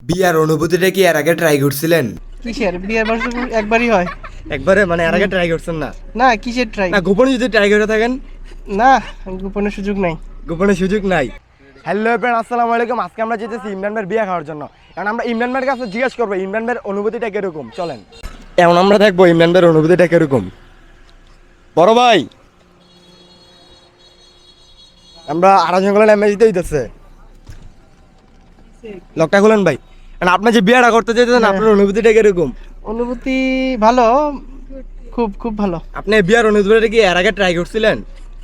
বিয়ার অনুভূতিটা কি এর আগে ট্রাই করছিলেন? কিসের বিয়ের বছর একবারই হয়? একবারে মানে এর আগে ট্রাই করছেন না? না, কিসের ট্রাই? না গোপনে যদি ট্রাই করে থাকেন? না, গোপনের সুযোগ নাই। গোপনে সুযোগ নাই। হ্যালো ফ্রেন্ড, আসসালামু আলাইকুম। আজকে আমরা যেতেছি ইমরান ভাইয়ের বিয়ে খাওয়ার জন্য। এখন আমরা ইমরান ভাইয়ের কাছে জিজ্ঞেস করবো ইমরান ভাইয়ের অনুভূতিটা কিরকম। চলেন এখন আমরা দেখবো ইমরান ভাইয়ের অনুভূতিটা কিরকম। বড় ভাই, আমরা আড়া জঙ্গলে নেমে যেতে হইতেছে। লকটা খুলেন ভাই। এখন আপনি যে বিয়েটা করতে চাইতেছেন আপনার অনুভূতিটা কিরকম? অনুভূতি ভালো, খুব খুব ভালো। আপনি বিয়ের অনুভূতিটা কি এর আগে ট্রাই করছিলেন?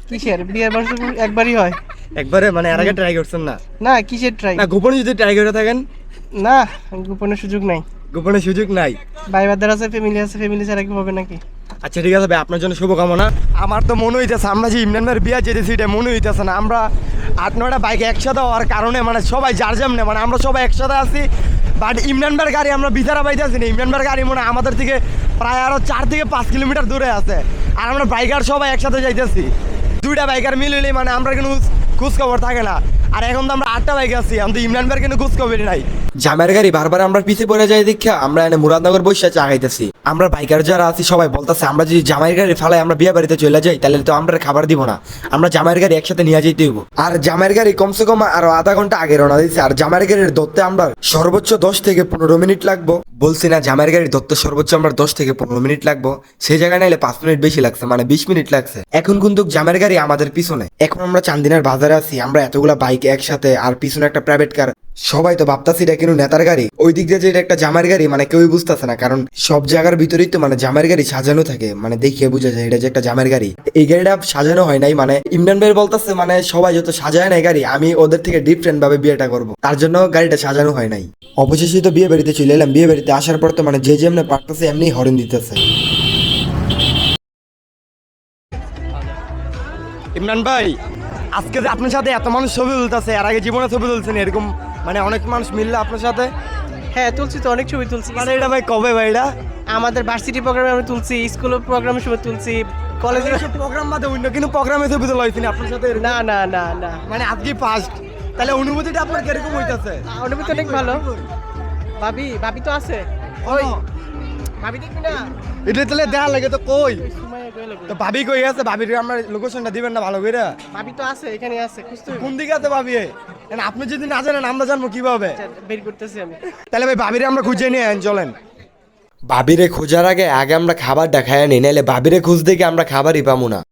কিসের বিয়ের বছর একবারই হয়? একবারে মানে এর আগে ট্রাই করছেন না? না, কিসের ট্রাই? না গোপনে যদি ট্রাই করে থাকেন? না, গোপনের সুযোগ নাই। গোপনে সুযোগ নাই। ভাই বাদার আছে, ফ্যামিলি আছে, ফ্যামিলি ছাড়া কি হবে নাকি? আচ্ছা ঠিক আছে ভাই, আপনার জন্য শুভকামনা। আমার তো মনে হইতেছে আমরা যে ইমরান ভাইয়ের বিয়ে যেতেছি এটা মনে হইতেছে না। আমরা 8-9টা বাইকে একসাথে হওয়ার কারণে মানে সবাই যার যেমনে মানে আমরা সবাই একসাথে আছি, বাট ইমরান ভাইয়ের গাড়ি আমরা বিচারা পাইতে আছি না। ইমরান ভাইয়ের গাড়ি মনে হয় আমাদের থেকে প্রায় আরো 4 থেকে 5 কিলোমিটার দূরে আছে, আর আমরা বাইকার সবাই একসাথে যাইতেছি। 2টা বাইকার মিলিয়ে মানে আমরা কিন্তু খোঁজ খবর থাকে না। আর এখন তো আমরা 8টা বাইক আছি, আমি তো ইমরান ভাইয়ের কিন্তু খোঁজ খবরই নাই। জামের গাড়ি বারবার আমরা পিছিয়ে পড়ে যাই দেখা আমরা এনে মুরাদনগর বৈশা চা খাইতেছি। আমরা বাইকার যারা আছি সবাই বলতেছে আমরা যদি জামাইয়ের গাড়ি ফালাই আমরা বিয়ে বাড়িতে চলে যাই তাহলে তো আমরা খাবার দিব না, আমরা জামাইয়ের গাড়ি একসাথে নিয়ে যাইতে হইব। আর জামাইয়ের গাড়ি কমসে কম আরো আধা ঘন্টা আগে রওনা দিচ্ছে, আর জামাইয়ের গাড়ির ধরতে আমরা সর্বোচ্চ 10 থেকে 15 মিনিট লাগবো। বলছি না জামাইয়ের গাড়ি ধরতে সর্বোচ্চ আমরা 10 থেকে 15 মিনিট লাগবো, সেই জায়গায় নাইলে 5 মিনিট বেশি লাগছে, মানে 20 মিনিট লাগছে। এখন কিন্তু জামাইয়ের গাড়ি আমাদের পিছনে। এখন আমরা চান্দিনার বাজারে আছি, আমরা এতগুলা বাইক একসাথে আর পিছনে একটা প্রাইভেট কার। সবাই তো ভাবতাছি এটা কিন্তু নেতার গাড়ি, ওই দিক দিয়ে যে এটা একটা জামাইয়ের গাড়ি মানে কেউই বুঝতেছে না, কারণ সব জায়গার ভিতরেই তো মানে জামাইয়ের গাড়ি সাজানো থাকে, মানে দেখিয়ে বোঝা যায় এটা যে একটা জামাইয়ের গাড়ি। এই গাড়িটা সাজানো হয় নাই, মানে ইমরান ভাই বলতেছে মানে সবাই যত সাজায় নাই গাড়ি, আমি ওদের থেকে ডিফারেন্ট ভাবে বিয়েটা করব, তার জন্য গাড়িটা সাজানো হয় নাই। অবশেষে তো বিয়ে বাড়িতে চলে এলাম। বিয়ে বাড়িতে আসার পর তো মানে যে যেমনি পারতেছে এমনি হরেন দিতেছে। ইমরান ভাই, আজকে যে আপনার সাথে এত মানুষ ছবি তুলতেছে, এর আগে জীবনে ছবি তুলছেন এরকম মানে অনেক মানুষ মিললে আপনার সাথে? হ্যাঁ, তুলছি তো, অনেক ছবি তুলছি। মানে এটা ভাই কবে ভাই? এটা আমাদের ভার্সিটি প্রোগ্রামে আমি তুলছি, স্কুলের প্রোগ্রামের সময় তুলছি, কলেজের। প্রোগ্রাম বাদে অন্য কিন্তু প্রোগ্রামে ছবি তোলা হয়েছে আপনার সাথে? না না না না, মানে আজকে ফার্স্ট। তাহলে অনুভূতিটা আপনার কিরকম হইতাছে? অনুভূতি অনেক ভালো। ভাবি ভাবি তো আছে, ওই ভাবি দেখবি না? এটা তাহলে দেখার লাগে তো কই? সুমাইয়া গেল কই? তো ভাবি কই আছে? ভাবির আমরা লোকেশনটা দিবেন না ভালো করে? ভাবি তো আছে, এখানে আছে, খুঁজতে কোন দিকে আছে ভাবি? আপনি যদি না জানেন আমরা জানবো কিভাবে? বের করতেছি আমি। তাহলে ভাই ভাবিরে আমরা খুঁজে নিয়ে আন, চলেন। ভাবিরে খোঁজার আগে আগে আমরা খাবার দেখায় নিই, নাইলে ভাবিরে খুঁজতে গিয়ে আমরা খাবারই পাবো না।